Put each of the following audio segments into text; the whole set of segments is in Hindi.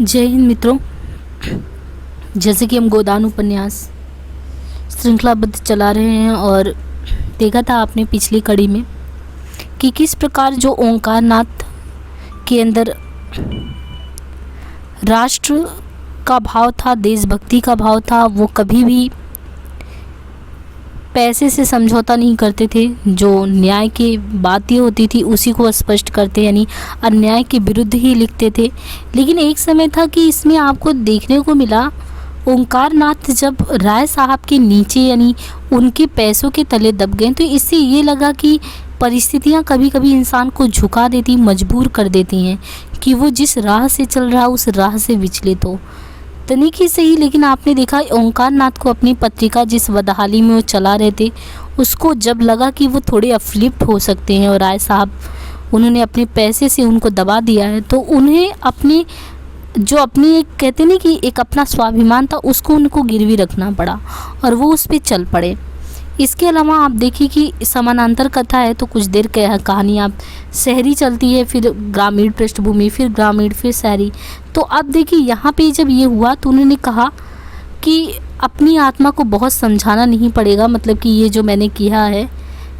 जय हिंद मित्रों। जैसे कि हम गोदान उपन्यास श्रृंखलाबद्ध चला रहे हैं और देखा था आपने पिछली कड़ी में कि किस प्रकार जो ओंकारनाथ के अंदर राष्ट्र का भाव था, देशभक्ति का भाव था। वो कभी भी पैसे से समझौता नहीं करते थे। जो न्याय की बातें होती थी उसी को स्पष्ट करते, यानी अन्याय के विरुद्ध ही लिखते थे। लेकिन एक समय था कि इसमें आपको देखने को मिला ओंकारनाथ जब राय साहब के नीचे यानी उनके पैसों के तले दब गए, तो इससे ये लगा कि परिस्थितियाँ कभी कभी इंसान को झुका देती, मजबूर कर देती हैं कि वो जिस राह से चल रहा उस राह से विचलित हो। तनिक ही सही, लेकिन आपने देखा ओंकारनाथ को अपनी पत्रिका जिस बदहाली में वो चला रहे थे उसको जब लगा कि वो थोड़े अपलिफ्ट हो सकते हैं और राय साहब उन्होंने अपने पैसे से उनको दबा दिया है, तो उन्हें अपनी एक कहते नहीं कि एक अपना स्वाभिमान था उसको उनको गिरवी रखना पड़ा और वो उस पर चल पड़े। इसके अलावा आप देखिए कि समानांतर कथा है, तो कुछ देर कहानी आप शहरी चलती है, फिर ग्रामीण पृष्ठभूमि, फिर ग्रामीण, फिर शहरी। तो अब देखिए यहाँ पे जब ये हुआ तो उन्होंने कहा कि अपनी आत्मा को बहुत समझाना नहीं पड़ेगा, मतलब कि ये जो मैंने किया है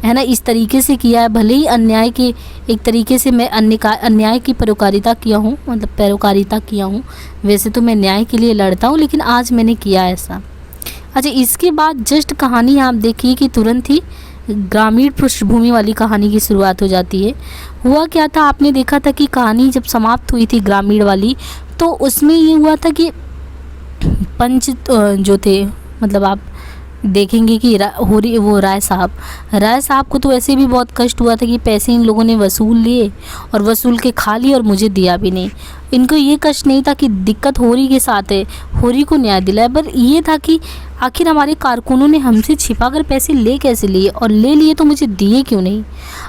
ना, इस तरीके से किया है। भले ही अन्याय के एक तरीके से मैं अन्याय की पैरोकारिता किया हूँ, वैसे तो मैं न्याय के लिए लड़ता हूँ, लेकिन आज मैंने किया ऐसा। अच्छा, इसके बाद जस्ट कहानी आप देखिए कि तुरंत ही ग्रामीण पृष्ठभूमि वाली कहानी की शुरुआत हो जाती है। हुआ क्या था, आपने देखा था कि कहानी जब समाप्त हुई थी ग्रामीण वाली, तो उसमें ये हुआ था कि पंच जो थे, मतलब आप देखेंगे कि वो राय साहब को तो ऐसे भी बहुत कष्ट हुआ था कि पैसे इन लोगों ने वसूल लिए और वसूल के खा लिए और मुझे दिया भी नहीं। इनको ये कष्ट नहीं था कि दिक्कत होरी के साथ है, होरी को न्याय दिलाया, पर ये था कि आखिर हमारे कारकुनों ने हमसे छिपाकर पैसे ले कैसे लिए, और ले लिए तो मुझे दिए क्यों नहीं।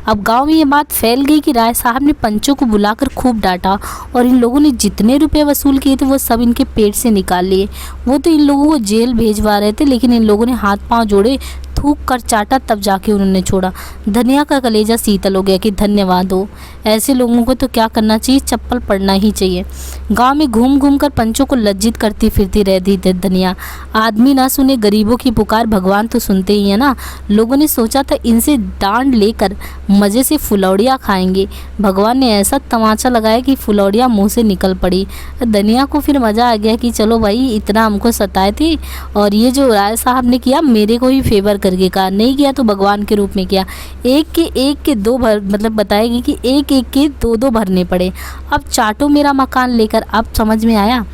अब गांव में ये बात फैल गई कि राय साहब ने पंचों को बुलाकर खूब डांटा और इन लोगों ने जितने रुपए वसूल किए थे वो सब इनके पेट से निकाल लिए। वो तो इन लोगों को जेल भेजवा रहे थे, लेकिन इन लोगों ने हाथ पांव जोड़े, थूक कर चाटा, तब जाके उन्होंने छोड़ा। धनिया का कलेजा शीतल हो गया कि धन्यवाद हो, ऐसे लोगों को तो क्या करना चाहिए, चप्पल पड़ना ही चाहिए। गांव में घूम घूम कर पंचों को लज्जित करती फिरती रहती थी धनिया। आदमी ना सुने गरीबों की पुकार, भगवान तो सुनते ही है ना। लोगों ने सोचा था इनसे डांड लेकर मज़े से फुलौड़ियाँ खाएंगे। भगवान ने ऐसा तमाचा लगाया कि फुलौड़ियाँ मुँह से निकल पड़ी। धनिया को फिर मज़ा आ गया कि चलो भाई, इतना हमको सताए थे और ये जो राय साहब ने किया मेरे को ही फेवर करके कहा, नहीं किया तो भगवान के रूप में किया। एक के दो भर, मतलब बताएगी कि एक के दो भरने पड़े। अब चाटो मेरा मकान लेकर, अब समझ में आया।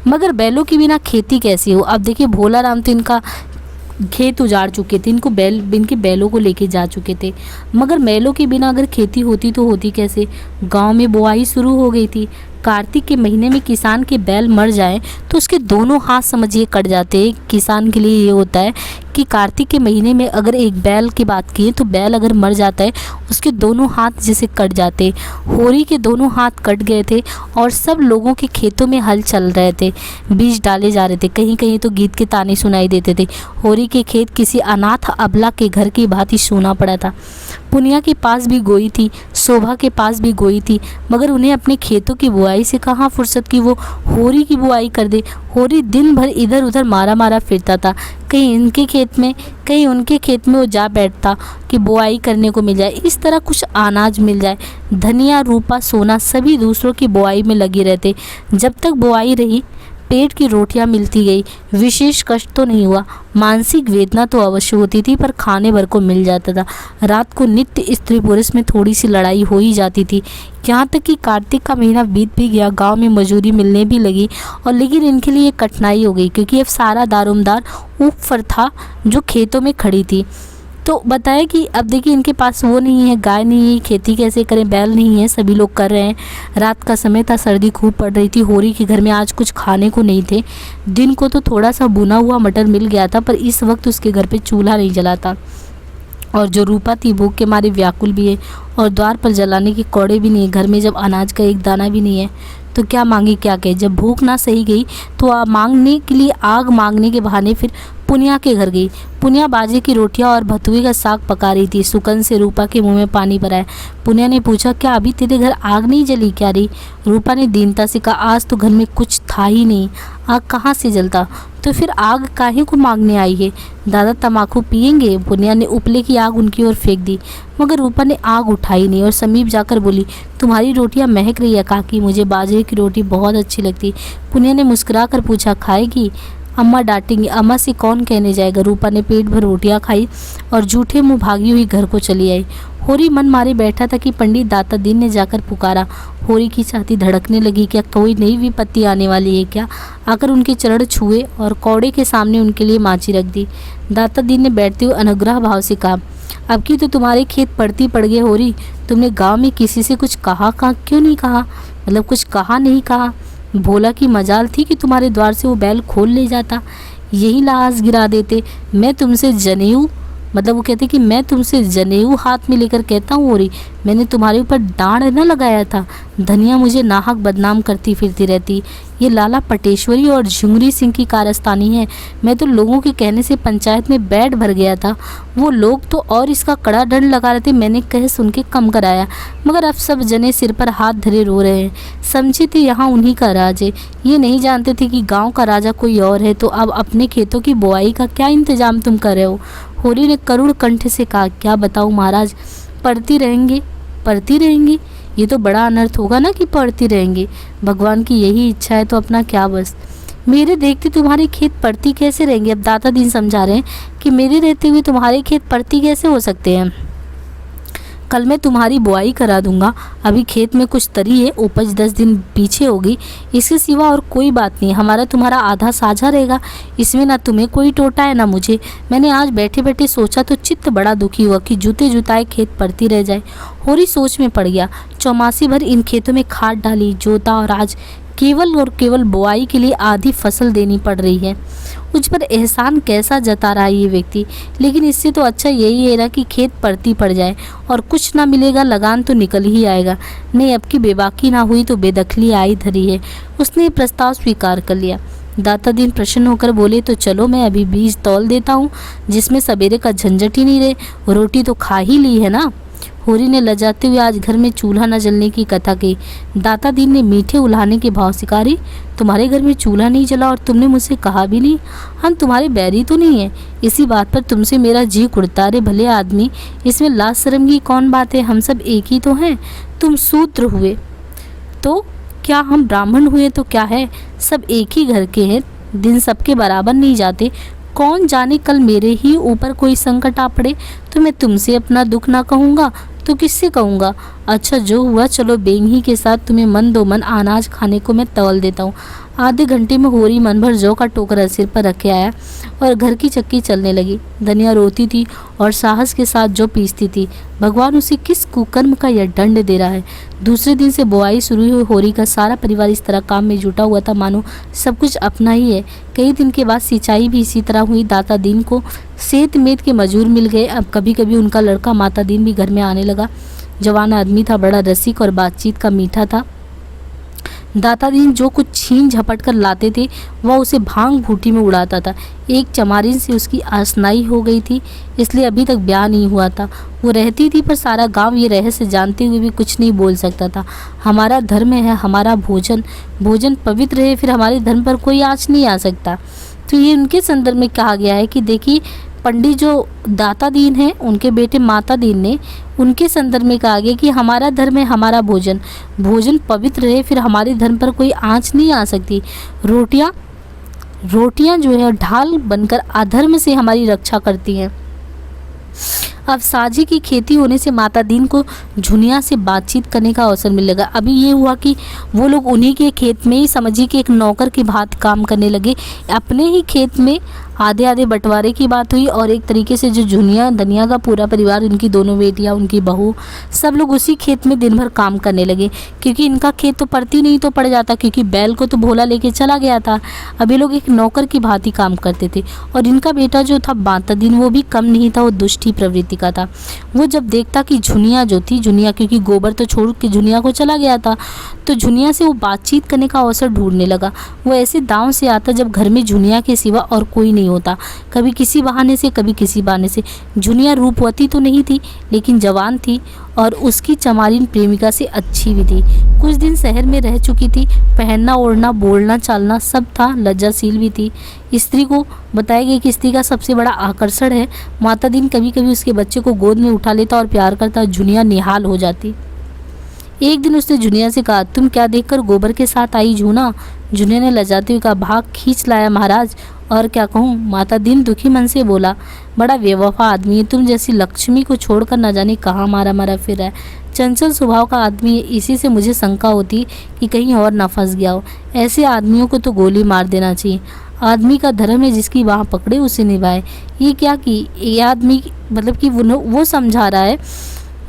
मगर बैलों के बिना खेती कैसी हो। अब देखिए भोला राम तो इनका खेत उजाड़ चुके थे, इनके बैलों को लेके जा चुके थे, मगर बैलों के बिना अगर खेती होती तो होती कैसे। गांव में बुआई शुरू हो गई थी। कार्तिक के महीने में किसान के बैल मर जाए तो उसके दोनों हाथ समझिए कट जाते हैं। किसान के लिए ये होता है कि कार्तिक के महीने में अगर एक बैल की बात की तो बैल अगर मर जाता है उसके दोनों हाथ जैसे कट जाते। होरी के दोनों हाथ कट गए थे और सब लोगों के खेतों में हल चल रहे थे, बीज डाले जा रहे थे। कहीं कहीं तो गीत के ताने सुनाई देते थे। होरी के खेत किसी अनाथ अबला के घर की भांति सूना पड़ा था। पुनिया के पास भी गोई थी, शोभा के पास भी गोई थी, मगर उन्हें अपने खेतों की बुआई से कहाँ फुर्सत कि वो होरी की बुआई कर दे। होरी दिन भर इधर उधर मारा फिरता था, कहीं इनके खेत में कहीं उनके खेत में वो जा बैठता कि बुआई करने को मिल जाए, इस तरह कुछ अनाज मिल जाए। धनिया, रूपा, सोना सभी दूसरों की बुआई में लगे रहते। जब तक बुआई रही पेट की रोटियां मिलती गई। विशेष कष्ट तो नहीं हुआ, मानसिक वेदना तो अवश्य होती थी, पर खाने भर को मिल जाता था। रात को नित्य स्त्री पुरुष में थोड़ी सी लड़ाई हो ही जाती थी। यहाँ तक कि कार्तिक का महीना बीत भी गया, गांव में मजूरी मिलने भी लगी, और लेकिन इनके लिए कठिनाई हो गई क्योंकि अब सारा दारोमदार ऊपर था जो खेतों में खड़ी थी। तो बताया कि अब देखिए इनके पास वो नहीं है, गाय नहीं है, खेती कैसे करें, बैल नहीं है, सभी लोग कर रहे हैं। रात का समय था, सर्दी खूब पड़ रही थी। होरी के घर में आज कुछ खाने को नहीं थे। दिन को तो थोड़ा सा भुना हुआ मटर मिल गया था, पर इस वक्त उसके घर पे चूल्हा नहीं जला था। और जो रूपा थी भूख के मारे व्याकुल भी है और द्वार पर जलाने के कौड़े भी नहीं है। घर में जब अनाज का एक दाना भी नहीं है तो क्या मांगे क्या कहे। जब भूख ना सही गई तो आग मांगने के बहाने फिर पुनिया के घर गई। पुनिया बाजरे की रोटियां और भतुए का साग पका रही थी। सुकन से रूपा के मुंह में पानी भरा है। पुनिया ने पूछा, क्या अभी तेरे घर आग नहीं जली क्या रे? रूपा ने दीनता से कहा, आज तो घर में कुछ था ही नहीं, आग कहाँ से जलता? तो फिर आग काहे को मांगने आई है? दादा तम्बाकू पियेंगे? पुनिया ने उपले की आग उनकी ओर फेंक दी, मगर रूपा ने आग उठाई नहीं और समीप जाकर बोली, तुम्हारी रोटियां महक रही है काकी, मुझे बाजरे की रोटी बहुत अच्छी लगती। पुनिया ने मुस्कुरा कर पूछा, खाएगी? अम्मा डांटेंगी। अम्मा से कौन कहने जाएगा। रूपा ने पेट भर रोटियां खाई और झूठे मुंह भागी हुई घर को चली आई। होरी मन मारे बैठा था कि पंडित दाता दीन ने जाकर पुकारा। होरी की छाती धड़कने लगी, क्या कोई नई विपत्ति आने वाली है क्या? आकर उनके चरण छुए और कौड़े के सामने उनके लिए माची रख दी। दाता दीन ने बैठते हुए अनुग्रह भाव से कहा, अब की तो तुम्हारे खेत पड़ती पड़ गए होरी। तुमने गाँव में किसी से कुछ कहा क्यों नहीं कहा? मतलब कुछ कहा नहीं कहा? भोला की मजाल थी कि तुम्हारे द्वार से वो बैल खोल ले जाता, यही लाश गिरा देते। मैं तुमसे जनेऊ, मतलब वो कहते कि मैं तुमसे जनेऊ हाथ में लेकर कहता हूँ होरी, मैंने तुम्हारे ऊपर डांड न लगाया था। धनिया मुझे नाहक बदनाम करती फिरती रहती। ये लाला पटेश्वरी और झुंगरी सिंह की कारस्तानी है। मैं तो लोगों के कहने से पंचायत में बैठ भर गया था, वो लोग तो और इसका कड़ा दंड लगा रहे थे। मैंने कह सुन के कम कराया, मगर अब सब जने सिर पर हाथ धरे रो रहे हैं। समझे थे यहाँ उन्हीं का राज है, ये नहीं जानते थे कि गाँव का राजा कोई और है। तो अब अपने खेतों की बुआई का क्या इंतजाम तुम कर रहे हो? होरी ने करुण कंठ से कहा, क्या बताऊँ महाराज, पढ़ती रहेंगी। ये तो बड़ा अनर्थ होगा ना कि पढ़ती रहेंगे। भगवान की यही इच्छा है तो अपना क्या बस। मेरे देखते तुम्हारे खेत पड़ती कैसे रहेंगे? अब दाता दीन समझा रहे हैं कि मेरे रहते हुए तुम्हारे खेत पड़ती कैसे हो सकते हैं। कल मैं तुम्हारी बुआई करा दूंगा। अभी खेत में कुछ तरी है, उपज 10 दिन पीछे होगी, इसके सिवा और कोई बात नहीं। हमारा तुम्हारा आधा साझा रहेगा, इसमें ना तुम्हें कोई टोटा है ना मुझे। मैंने आज बैठे बैठे सोचा तो चित्त बड़ा दुखी हुआ कि जूते जुताए खेत पड़ती रह जाए। होरी सोच में पड़ गया। चौमासी भर इन खेतों में खाद डाली, जोता, और आज केवल और केवल बुआई के लिए आधी फसल देनी पड़ रही है। मुझ पर एहसान कैसा जता रहा है ये व्यक्ति। लेकिन इससे तो अच्छा यही है ना कि खेत पड़ती पड़ जाए और कुछ ना मिलेगा, लगान तो निकल ही आएगा। नहीं, अब की बेबाकी ना हुई तो बेदखली आई धरी है। उसने प्रस्ताव स्वीकार कर लिया। दाता दीन प्रसन्न होकर बोले, तो चलो मैं अभी बीज तौल देता हूँ, जिसमें सवेरे का झंझट ही नहीं रहे। रोटी तो खा ही ली है ना। होरी ने लजाते हुए आज घर में चूल्हा न जलने की कथा कही। दाता दीन ने मीठे उल्हाने के भाव से कहा, तुम्हारे घर में चूल्हा नहीं जला और तुमने मुझसे कहा भी नहीं। हम तुम्हारे बैरी तो नहीं है, इसी बात पर तुमसे मेरा जी कुड़ता। रे भले आदमी, इसमें लाज शर्म की कौन बात है? हम सब एक ही तो हैं। तुम शूद्र हुए तो क्या, हम ब्राह्मण हुए तो क्या है? सब एक ही घर के हैं, दिन सबके बराबर नहीं जाते। कौन जाने कल मेरे ही ऊपर कोई संकट आ पड़े तो मैं तुमसे अपना दुख ना कहूँगा तो किससे कहूँगा? अच्छा जो हुआ, चलो बेंगी के साथ तुम्हें मन दो मन अनाज खाने को मैं तौल देता हूँ। आधे घंटे में होरी मन भर जौ का टोकरा सिर पर रखे आया और घर की चक्की चलने लगी। धनिया रोती थी और साहस के साथ जौ पीसती थी। भगवान उसे किस कुकर्म का यह दंड दे रहा है। दूसरे दिन से बुआई शुरू हुई। होरी का सारा परिवार इस तरह काम में जुटा हुआ था मानो सब कुछ अपना ही है। कई दिन के बाद सिंचाई भी इसी तरह हुई। दाता दीन को सेत मेत के मजूर मिल गए। अब कभी कभी उनका लड़का माता दीन भी घर में आने लगा। जवान आदमी था, बड़ा रसिक और बातचीत का मीठा था। दाता दीन जो कुछ छीन झपट कर लाते थे वह उसे भांग भूटी में उड़ाता था। एक चमारिन से उसकी आसनाई हो गई थी, इसलिए अभी तक ब्याह नहीं हुआ था। वो रहती थी पर सारा गांव ये रहस्य जानते हुए भी कुछ नहीं बोल सकता था। हमारा धर्म है, हमारा भोजन पवित्र है, फिर हमारे धर्म पर कोई आँच नहीं आ सकता। तो ये उनके संदर्भ में कहा गया है कि देखिए, पंडित जो दाता दीन हैं उनके बेटे माता दीन ने उनके संदर्भ में कहा गया कि हमारा धर्म है, हमारा भोजन पवित्र है, फिर हमारे धर्म पर कोई आँच नहीं आ सकती। रोटियां जो है ढाल बनकर अधर्म से हमारी रक्षा करती हैं। अब साझी की खेती होने से माता दीन को झुनिया से बातचीत करने का अवसर मिलेगा। अभी ये हुआ कि वो लोग उन्हीं के खेत में ही समझिए कि एक नौकर की भांति काम करने लगे। अपने ही खेत में आधे आधे बंटवारे की बात हुई और एक तरीके से जो झुनिया धनिया का पूरा परिवार, उनकी दोनों बेटियां, उनकी बहू, सब लोग उसी खेत में दिन भर काम करने लगे। क्योंकि इनका खेत तो पड़ती नहीं तो पड़ जाता, क्योंकि बैल को तो भोला लेके चला गया था। अब ये लोग एक नौकर की भांति काम करते थे। और इनका बेटा जो था माता दीन, वो भी कम नहीं था, वो दुष्टी प्रवृत्ति का था। वो जब देखता कि झुनिया जो थी, झुनिया क्योंकि गोबर तो छोड़ के झुनिया को चला गया था, तो झुनिया से वो बातचीत करने का अवसर ढूंढने लगा। वो ऐसे दांव से आता जब घर में झुनिया के सिवा और कोई नहीं होता, कभी किसी बहाने से कभी किसी बहाने से। जुनिया रूपवती तो नहीं थी लेकिन जवान थी और उसकी चमारिन प्रेमिका से अच्छी भी थी। कुछ दिन शहर में रह चुकी थी, पहनना ओढ़ना बोलना चालना सब था, लज्जाशील भी थी। स्त्री को बताया गया कि स्त्री का सबसे बड़ा आकर्षण है माता दीन। कभी कभी उसके बच्चे को गोद में उठा लेता और प्यार करता। जुनिया निहाल हो जाती। एक दिन उसने जुनिया से कहा, तुम क्या देखकर गोबर के साथ आई जूना? जुनिया ने लजाते हुए कहा, भाग खींच लाया महाराज, और क्या कहूँ। माता दीन दुखी मन से बोला, बड़ा बेवफा आदमी है, तुम जैसी लक्ष्मी को छोड़कर न जाने कहाँ मारा मारा फिर रहा है। चंचल स्वभाव का आदमी है, इसी से मुझे शंका होती कि कहीं और न फंस गया हो। ऐसे आदमियों को तो गोली मार देना चाहिए। आदमी का धर्म है जिसकी बाह पकड़े उसे निभाए। ये क्या कि ये आदमी मतलब कि वो समझा रहा है,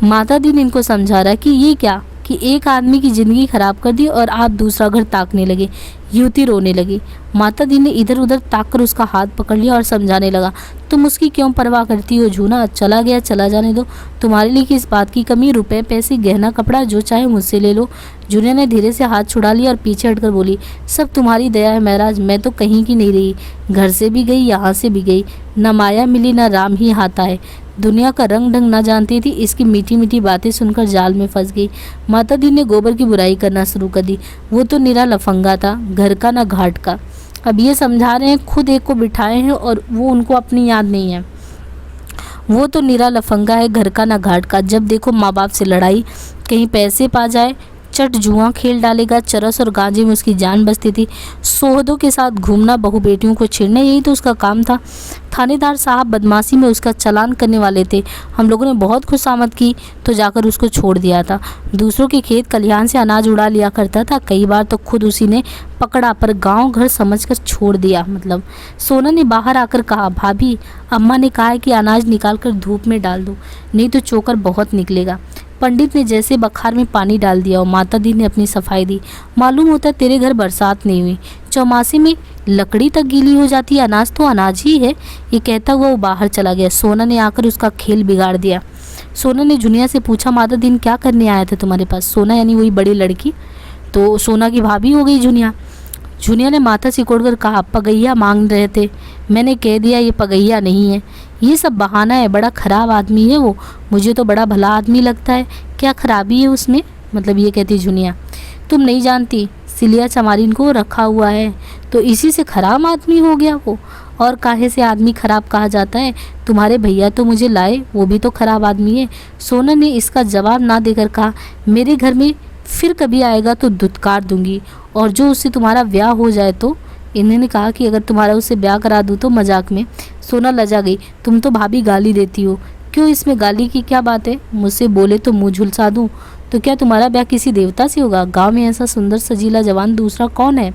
माता दीन इनको समझा रहा है कि ये क्या कि एक आदमी की ज़िंदगी ख़राब कर दी और आप दूसरा घर ताकने लगे। युवती रोने लगी। माता दी ने इधर उधर ताक कर उसका हाथ पकड़ लिया और समझाने लगा, तुम उसकी क्यों परवाह करती हो जूना? चला गया चला जाने दो। तुम्हारे लिए किस बात की कमी? रुपए पैसे गहना कपड़ा जो चाहे मुझसे ले लो। जूनिया ने धीरे से हाथ छुड़ा लिया और पीछे हटकर बोली, सब तुम्हारी दया है महाराज, मैं तो कहीं की नहीं रही। घर से भी गई यहाँ से भी गई, न माया मिली न राम ही हाथा है। दुनिया का रंग ढंग ना जानती थी, इसकी मीठी मीठी बातें सुनकर जाल में फंस गई। माता दी ने गोबर की बुराई करना शुरू कर दी। वो तो निरा लफंगा था, घर का ना घाट का। अब ये समझा रहे हैं, खुद एक को बिठाए हैं और वो उनको अपनी याद नहीं है। वो तो निरा लफंगा है, घर का ना घाट का। जब देखो माँ बाप से लड़ाई, कहीं पैसे पा जाए चट जुआ खेल डालेगा। चरस और गांजे में उसकी जान बसती थी। सोहदों के साथ घूमना, बहू बेटियों को छेड़ना, यही तो उसका काम था। थानेदार साहब बदमाशी में उसका चालान करने वाले थे। हम लोगों ने बहुत खुशामद की तो जाकर उसको छोड़ दिया था। दूसरों के खेत खलिहान से अनाज उड़ा लिया करता था। कई बार तो खुद उसी ने पकड़ा पर गांव घर समझकर छोड़ दिया। मतलब सोना ने बाहर आकर कहा, भाभी अम्मा ने कहा है कि अनाज निकाल कर धूप में डाल दो, नहीं तो चोकर बहुत निकलेगा। पंडित ने जैसे बखार में पानी डाल दिया और माता दी ने अपनी सफाई दी। मालूम होता है तेरे घर बरसात नहीं हुई, चौमासे में लकड़ी तक गीली हो जाती है, अनाज तो अनाज ही है। ये कहता हुआ वो बाहर चला गया। सोना ने आकर उसका खेल बिगाड़ दिया। सोना ने जुनिया से पूछा, माता दिन क्या करने आया था तुम्हारे पास? सोना यानी वही बड़ी लड़की, तो सोना की भाभी हो गई जुनिया। जुनिया ने माथा सिकोड़कर कहा, पगैया मांग रहे थे, मैंने कह दिया ये पगैया नहीं है, ये सब बहाना है, बड़ा ख़राब आदमी है वो, मुझे तो बड़ा भला आदमी लगता है, क्या खराबी है उसमें? मतलब ये कहती जुनिया, तुम नहीं जानती, सिलिया चमारिन को रखा हुआ है तो इसी से खराब आदमी हो गया वो। और काहे से आदमी खराब कहा जाता है? तुम्हारे भैया तो मुझे लाए, वो भी तो खराब आदमी है। सोना ने इसका जवाब ना देकर कहा, मेरे घर में फिर कभी आएगा तो दुत्कार दूंगी, और जो उससे तुम्हारा ब्याह हो जाए तो। इन्होंने कहा कि अगर तुम्हारा उससे ब्याह करा दूँ तो। मजाक में सोना लजा गई, तुम तो भाभी गाली देती हो। क्यों, इसमें गाली की क्या बात है? मुझसे बोले तो मुँह झुलसा दूँ? तो क्या तुम्हारा ब्याह किसी देवता से होगा? गांव में ऐसा सुंदर सजीला जवान दूसरा कौन है?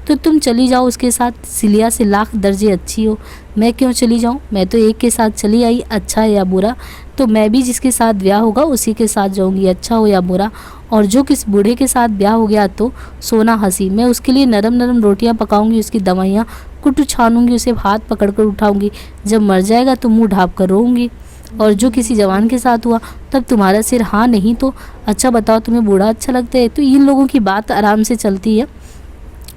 तो तुम चली जाओ उसके साथ, सिलिया से लाख दर्जे अच्छी हो। मैं क्यों चली जाऊं? मैं तो एक के साथ चली आई, अच्छा या बुरा। तो मैं भी जिसके साथ ब्याह होगा उसी के साथ जाऊंगी, अच्छा हो या बुरा। और जो किस बूढ़े के साथ ब्याह हो गया तो। सोना हंसी, मैं उसके लिए नरम नरम रोटियां पकाऊंगी, उसकी दवाइयाँ कुट छानूंगी, उसे हाथ पकड़ कर उठाऊंगी। जब मर जाएगा तो मुँह ढाँप कर रोऊंगी। और जो किसी जवान के साथ हुआ तब तुम्हारा सिर हाँ नहीं तो। अच्छा बताओ, तुम्हें बूढ़ा अच्छा लगता है? तो इन लोगों की बात आराम से चलती है।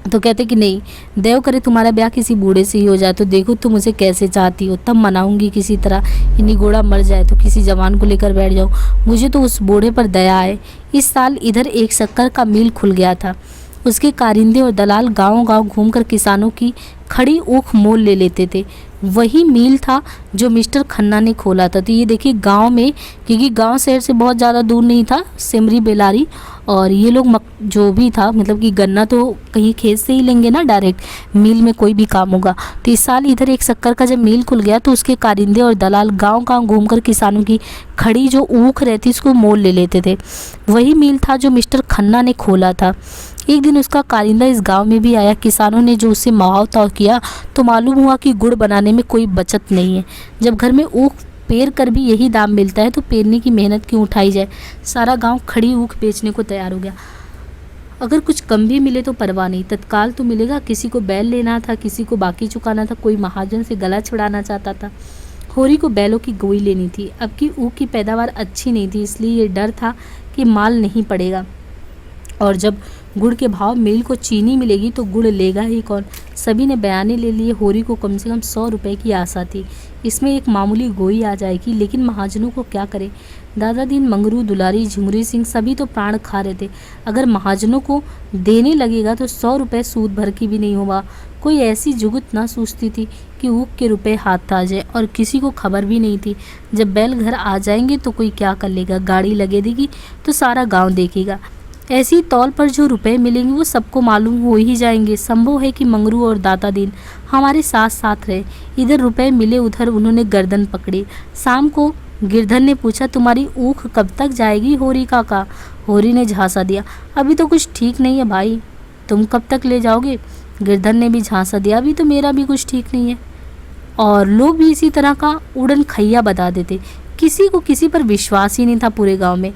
तो कहते कि नहीं, देव करे तुम्हारा ब्याह किसी बूढ़े से ही हो जाए, तो देखो तुम उसे कैसे चाहती हो, तब मनाऊंगी किसी तरह। इन्हीं घोड़ा मर जाए तो किसी जवान को लेकर बैठ जाओ, मुझे तो उस बूढ़े पर दया है। इस साल इधर एक शक्कर का मिल खुल गया था। उसके कारिंदे और दलाल गांव-गांव घूमकर किसानों की खड़ी ऊख मोल ले लेते थे। वही मील था जो मिस्टर खन्ना ने खोला था। तो ये देखिए गांव में, क्योंकि गांव शहर से बहुत ज़्यादा दूर नहीं था, सिमरी बेलारी, और ये लोग जो भी था मतलब कि गन्ना तो कहीं खेत से ही लेंगे ना डायरेक्ट, मिल में कोई भी काम होगा। तो इस साल इधर एक शक्कर का जब मिल खुल गया तो उसके कारिंदे और दलाल गांव-गांव घूमकर किसानों की खड़ी जो ऊख रहती उसको मोल ले लेते थे। वही मिल था जो मिस्टर खन्ना ने खोला था। एक दिन उसका कारिंदा इस गांव में भी आया। किसानों ने जो उससे महावताव किया तो मालूम हुआ कि गुड़ बनाने में कोई बचत नहीं है। जब घर में ऊख पेर कर भी यही दाम मिलता है तो पेरने की मेहनत क्यों उठाई जाए। सारा गांव खड़ी ऊख बेचने को तैयार हो गया। अगर कुछ कम भी मिले तो परवाह नहीं, तत्काल तो मिलेगा। किसी को बैल लेना था, किसी को बाकी चुकाना था, कोई महाजन से गला छुड़ाना चाहता था, होरी को बैलों की गोई लेनी थी। अब की ऊख की पैदावार अच्छी नहीं थी, इसलिए ये डर था कि माल नहीं पड़ेगा। और जब गुड़ के भाव मिल को चीनी मिलेगी तो गुड़ लेगा ही कौन। सभी ने बयाने ले लिए। होरी को कम से कम 100 रुपये की आशा थी, इसमें एक मामूली गोई आ जाएगी, लेकिन महाजनों को क्या करे। दादा दीन, मंगरू, दुलारी, झुमरी सिंह सभी तो प्राण खा रहे थे। अगर महाजनों को देने लगेगा तो 100 रुपये सूद भर की भी नहीं होगा। कोई ऐसी जुगत ना सूझती थी कि ऊख के रुपए हाथ आ जाए, और किसी को खबर भी नहीं थी। जब बैल घर आ जाएंगे तो कोई क्या कर लेगा, गाड़ी लगे देगी तो सारा गांव देखेगा। ऐसी तौल पर जो रुपए मिलेंगे वो सबको मालूम हो ही जाएंगे। संभव है कि मंगरू और दाता दीन हमारे साथ साथ रहे। इधर रुपए मिले, उधर उन्होंने गर्दन पकड़ी। शाम को गिरधर ने पूछा, तुम्हारी ऊख कब तक जाएगी होरी काका? होरी ने झांसा दिया, अभी तो कुछ ठीक नहीं है भाई, तुम कब तक ले जाओगे? गिरधर ने भी झांसा दिया, अभी तो मेरा भी कुछ ठीक नहीं है। और लोग भी इसी तरह का उड़न खैया बता देते। किसी को किसी पर विश्वास ही नहीं था पूरे गांव में।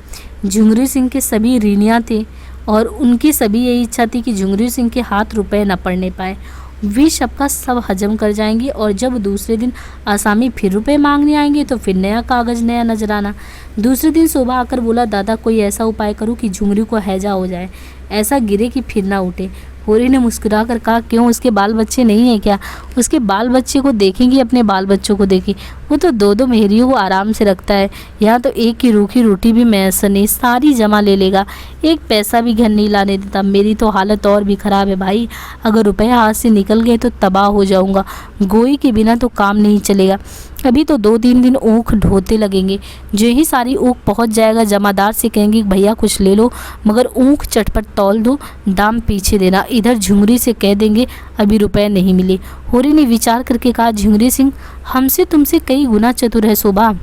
झुमरी सिंह के सभी ऋणियाँ थे और उनकी सभी यही इच्छा थी कि झुमरी सिंह के हाथ रुपए न पड़ने पाए। वे सबका सब हजम कर जाएंगे और जब दूसरे दिन आसामी फिर रुपए मांगने आएंगे तो फिर नया कागज़, नया नजराना। दूसरे दिन शोभा आकर बोला, दादा कोई ऐसा उपाय करो कि झुमरी को हैजा हो जाए, ऐसा गिरे कि फिर ना उठे। होरी ने मुस्कुरा कर कहा, क्यों, उसके बाल बच्चे नहीं हैं क्या? उसके बाल बच्चे को देखेंगी, अपने बाल बच्चों को देखी, वो तो 2-2 मेहरियों को आराम से रखता है। यहाँ तो एक की रूखी रोटी भी मैसर नहीं, सारी जमा ले लेगा, एक पैसा भी घर नहीं लाने देता। मेरी तो हालत और भी ख़राब है भाई, अगर रुपये हाथ से निकल गए तो तबाह हो जाऊँगा। गोई के बिना तो काम नहीं चलेगा। अभी तो 2-3 दिन ऊख ढोते लगेंगे। जो ही सारी ऊख पहुंच जाएगा, जमादार से कहेंगे भैया कुछ ले लो, मगर ऊख चटपट तौल दो, दाम पीछे देना। इधर झुमरी से कह देंगे अभी रुपए नहीं मिले। होरी ने विचार करके कहा, झुमरी सिंह हमसे तुमसे कई गुना चतुर है शोभा,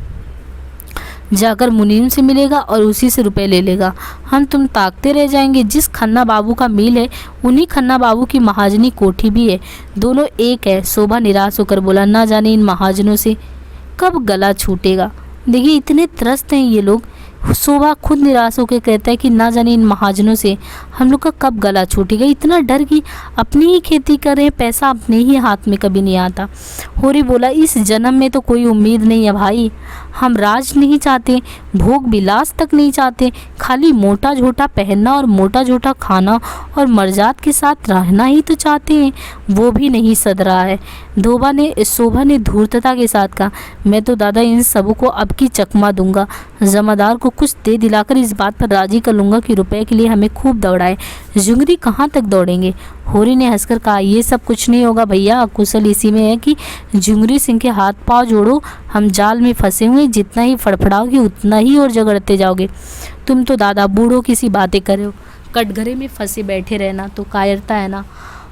जाकर मुनीम से मिलेगा और उसी से रुपए ले लेगा। हम तुम ताकते रह जाएंगे। जिस खन्ना बाबू का मिल है उन्हीं खन्ना बाबू की महाजनी कोठी भी है, दोनों एक है। शोभा निराश होकर बोला, ना जाने इन महाजनों से कब गला छूटेगा। देखिए इतने त्रस्त हैं ये लोग। शोभा खुद निराश होकर कहता है कि ना जाने इन महाजनों से हम लोग का कब गला छूटेगा। इतना डर कि अपनी ही खेती करें, पैसा अपने ही हाथ में कभी नहीं आता। होरी बोला, इस जन्म में तो कोई उम्मीद नहीं है भाई, हम राज नहीं चाहते, भोग विलास तक नहीं चाहते, खाली मोटा झोटा पहनना और मोटा झोटा खाना और मर्जाद के साथ रहना ही तो चाहते हैं, वो भी नहीं सद रहा है। शोभा ने धूर्तता के साथ कहा, मैं तो दादा इन सबको अब की चकमा दूंगा, जमादार को कुछ दे दिलाकर इस बात पर राजी कर लूँगा कि रुपए के लिए हमें खूब दौड़ाए। झुंगरी कहाँ तक दौड़ेंगे? होरी ने हंसकर कहा, ये सब कुछ नहीं होगा भैया, कुशल इसी में है कि झुंगरी सिंह के हाथ पाँव जोड़ो, हम जाल में फंसे हुए, जितना ही फड़फड़ाओगे उतना ही और झगड़ते जाओगे। तुम तो दादा बूढ़ों की सी बातें कर रहे हो, कटघरे में फंसे बैठे रहना तो कायरता है ना,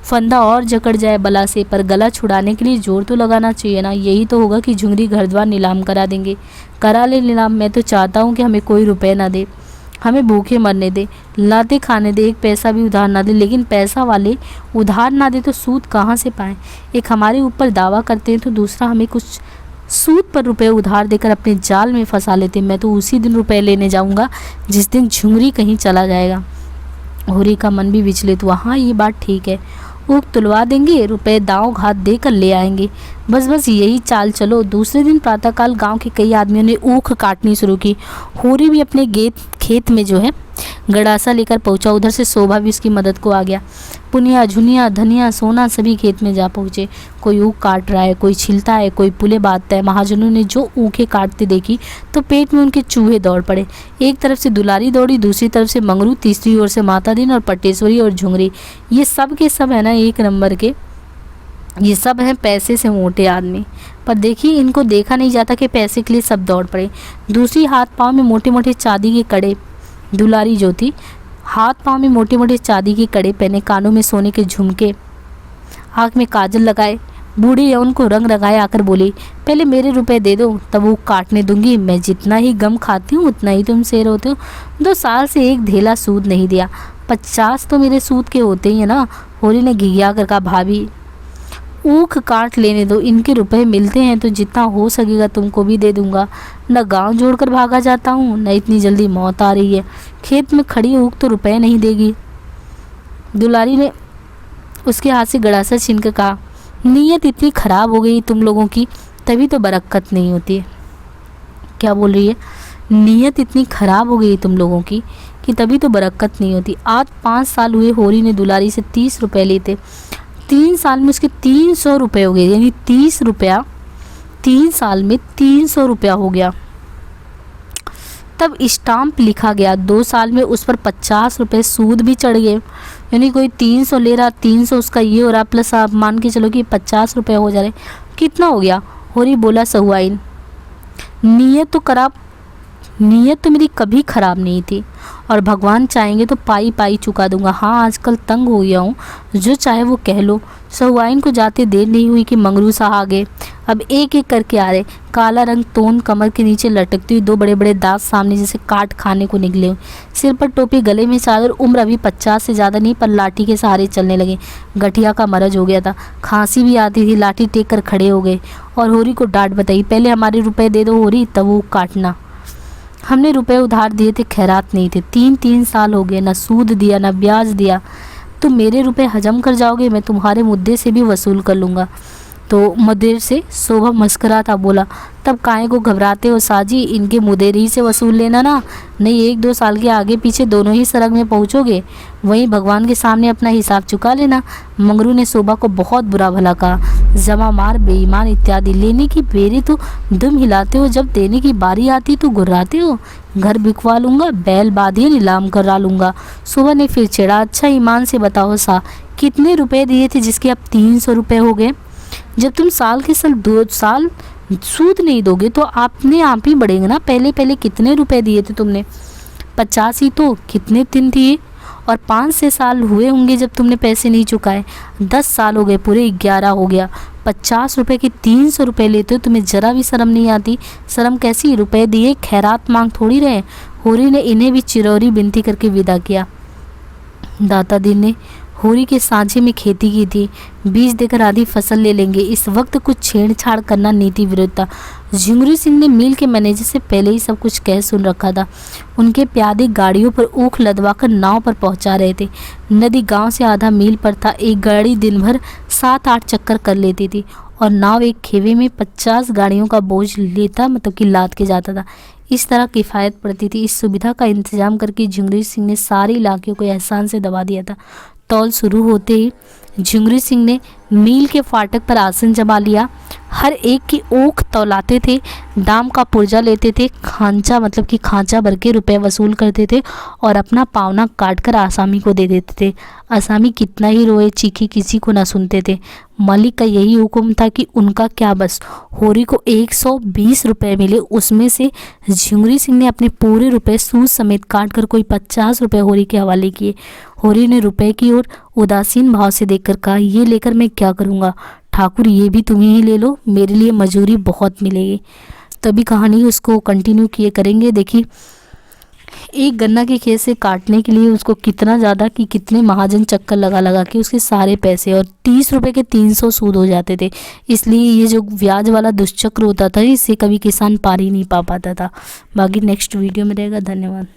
फंदा और जकड़ जाए बला से, पर गला छुड़ाने के लिए जोर तो लगाना चाहिए ना। यही तो होगा कि झुंगरी घर द्वार नीलाम करा देंगे। करा ले नीलाम, मैं तो चाहता हूँ कि हमें कोई रुपए ना दे, हमें भूखे मरने दे, लाते खाने दे, एक पैसा भी उधार ना दे। लेकिन पैसा वाले उधार ना दे तो सूद कहाँ से पाएं? एक हमारे ऊपर दावा करते हैं तो दूसरा हमें कुछ सूद पर रुपए उधार देकर अपने जाल में फंसा लेते। मैं तो उसी दिन रुपए लेने जाऊँगा जिस दिन झुमरी कहीं चला जाएगा। होरी का मन भी विचलित हुआ। हाँ ये बात ठीक है, ऊख तुलवा देंगे, रुपए दांव घात देकर ले आएंगे, बस यही चाल चलो। दूसरे दिन प्रातःकाल गांव के कई आदमियों ने ऊख काटनी शुरू की। होरी भी अपने खेत में जो है गड़ासा लेकर पहुंचा। उधर से शोभा भी उसकी मदद को आ गया। पुनिया, झुनिया, धनिया, सोना सभी खेत में जा पहुंचे। कोई ऊख काट रहा है, कोई छिलता है, कोई पुले बांधता है। महाजनों ने जो ऊखे काटते देखी तो पेट में उनके चूहे दौड़ पड़े। एक तरफ से दुलारी दौड़ी, दूसरी तरफ से मंगरू, तीसरी ओर से माता दीन और पटेश्वरी और झुंगरी। ये सब के सब है ना एक नंबर के, ये सब हैं पैसे से मोटे आदमी। पर देखिए इनको देखा नहीं जाता कि पैसे के लिए सब दौड़ पड़े। दूसरी हाथ पाँव में मोटे मोटे चांदी के कड़े, दुलारी जो थी हाथ पाँव में मोटे मोटे चांदी के कड़े पहने, कानों में सोने के झुमके, आँख में काजल लगाए, बूढ़ी यौन को रंग लगाए आकर बोली, पहले मेरे रुपए दे दो तब वो काटने दूंगी। मैं जितना ही गम खाती हूँ उतना ही तुम शेर होते हो। 2 साल से एक धेला सूद नहीं दिया, 50 तो मेरे सूद के होते ही है ना। होरी ने घिघिया कर कहा, भाभी ऊख काट लेने दो, इनके रुपए मिलते हैं तो जितना हो सकेगा तुमको भी दे दूंगा। न गांव जोड़कर भागा जाता हूँ, न इतनी जल्दी मौत आ रही है। खेत में खड़ी ऊख तो रुपए नहीं देगी। दुलारी ने उसके हाथ से गड़ासा छीनकर कहा, नीयत इतनी ख़राब हो गई तुम लोगों की, तभी तो बरकत नहीं होती है। क्या बोल रही है? नीयत इतनी ख़राब हो गई तुम लोगों की कि तभी तो बरकत नहीं होती। आज 5 साल हुए होरी ने दुलारी से 30 रुपये लिए थे, 3 साल में उसके 300 रुपये हो गए, यानी 30 रुपया 3 साल में 300 रुपया हो गया। तब स्टाम्प लिखा गया, 2 साल में उस पर 50 रुपये सूद भी चढ़ गए, यानी कोई 300 ले रहा, 300 उसका ये हो रहा, प्लस आप मान के चलो कि 50 रुपये हो जा रहे, कितना हो गया। होरी बोला सहुआइन, नीयत तो मेरी कभी ख़राब नहीं थी और भगवान चाहेंगे तो पाई पाई चुका दूंगा। हाँ, आजकल तंग हो गया हूँ, जो चाहे वो कह लो। सहुआइन को जाते देर नहीं हुई कि मंगरू साह आ गए। अब एक एक करके आ रहे, काला रंग तोन, कमर के नीचे लटकती हुई 2 बड़े बड़े दांत सामने जैसे काट खाने को निकले हुए, सिर पर टोपी, गले में चादर। उम्र अभी 50 से ज़्यादा नहीं, पर लाठी के सहारे चलने लगे। गठिया का मरज हो गया था, खांसी भी आती थी। लाठी टेक कर खड़े हो गए और होरी को डांट बताई, पहले हमारे रुपए दे दो होरी, तब वो काटना। हमने रुपए उधार दिए थे, खैरात नहीं थे। 3 साल हो गए, ना सूद दिया ना ब्याज दिया। तुम मेरे रुपए हजम कर जाओगे, मैं तुम्हारे मुद्दे से भी वसूल कर लूँगा। तो मुदेर से शोभा मस्कराता बोला, तब काहे को घबराते हो साजी, इनके मुदेर ही से वसूल लेना ना, नहीं 1-2 साल के आगे पीछे दोनों ही सरग में पहुँचोगे, वहीं भगवान के सामने अपना हिसाब चुका लेना। मंगरू ने शोभा को बहुत बुरा भला कहा, जमा मार, बेईमान इत्यादि। लेने की बेरे तो दुम हिलाते हो, जब देने की बारी आती तो गुर्राते हो। घर बिकवा लूँगा, बैल बांधिए नीलाम करा लूँगा। शोभा ने फिर छेड़ा, अच्छा ईमान से बताओ सा, कितने रुपए दिए थे जिसके अब 300 रुपये हो गए? जब तुम साल के साल 2 साल सूद नहीं दोगे तो आपने आप ही बढ़ेंगे ना। पहले कितने रुपए दिए थे तुमने? 50 ही तो, कितने दिन दिए? और 5-6 साल हुए होंगे जब तुमने पैसे नहीं चुकाए। 10 साल हो गए, पूरे 11 हो गया। 50 रुपये के 300 रुपये लेते हो, तुम्हें ज़रा भी शर्म नहीं आती? शर्म कैसी, रुपए दिए खैरात मांग थोड़ी रहे। होरी ने इन्हें भी चिरौरी विनती करके विदा किया। दाता दीन ने होरी के साझे में खेती की थी, बीज देकर आधी फसल ले लेंगे। इस वक्त कुछ छेड़छाड़ करना नीति विरुद्ध था। झिंगुरी सिंह ने मिल के मैनेजर से पहले ही सब कुछ कह सुन रखा था। उनके प्यादे गाड़ियों पर ऊख लदवाकर नाव पर पहुंचा रहे थे। नदी गांव से आधा मील पर था। एक गाड़ी दिन भर 7-8 चक्कर कर लेती थी और नाव एक खेवे में 50 गाड़ियों का बोझ लेता, मतलब कि लाद के जाता था। इस तरह किफ़ायत पड़ती थी। इस सुविधा का इंतजाम करके झिंगुरी सिंह ने सारे इलाके को एहसान से दबा दिया था। तौल शुरू होते ही झिंगुरी सिंह ने मील के फाटक पर आसन जमा लिया। हर एक की ओख तौलाते थे, दाम का पुर्जा लेते थे, खांचा मतलब कि खांचा भर के रुपये वसूल करते थे और अपना पावना काट कर आसामी को दे देते थे। आसामी कितना ही रोए चीखे, किसी को ना सुनते थे। मालिक का यही हुक्म था कि उनका क्या बस। होरी को 120 रुपये मिले, उसमें से झिंगुरी सिंह ने अपने पूरे रुपए सूद समेत काट कर कोई 50 रुपये होरी के हवाले किए। होरी ने रुपए की ओर उदासीन भाव से देखकर कहा, ये लेकर मैं क्या करूँगा ठाकुर, ये भी तुम्हें ही ले लो, मेरे लिए मजूरी बहुत मिलेगी। तभी कहानी उसको कंटिन्यू किए करेंगे। देखिए, एक गन्ना के खेत से काटने के लिए उसको कितना ज़्यादा कि कितने महाजन चक्कर लगा के उसके सारे पैसे, और 30 रुपये के 300 सूद हो जाते थे। इसलिए ये जो ब्याज वाला दुष्चक्र होता था, इससे कभी किसान पार ही नहीं पा पाता था। बाकी नेक्स्ट वीडियो में रहेगा। धन्यवाद।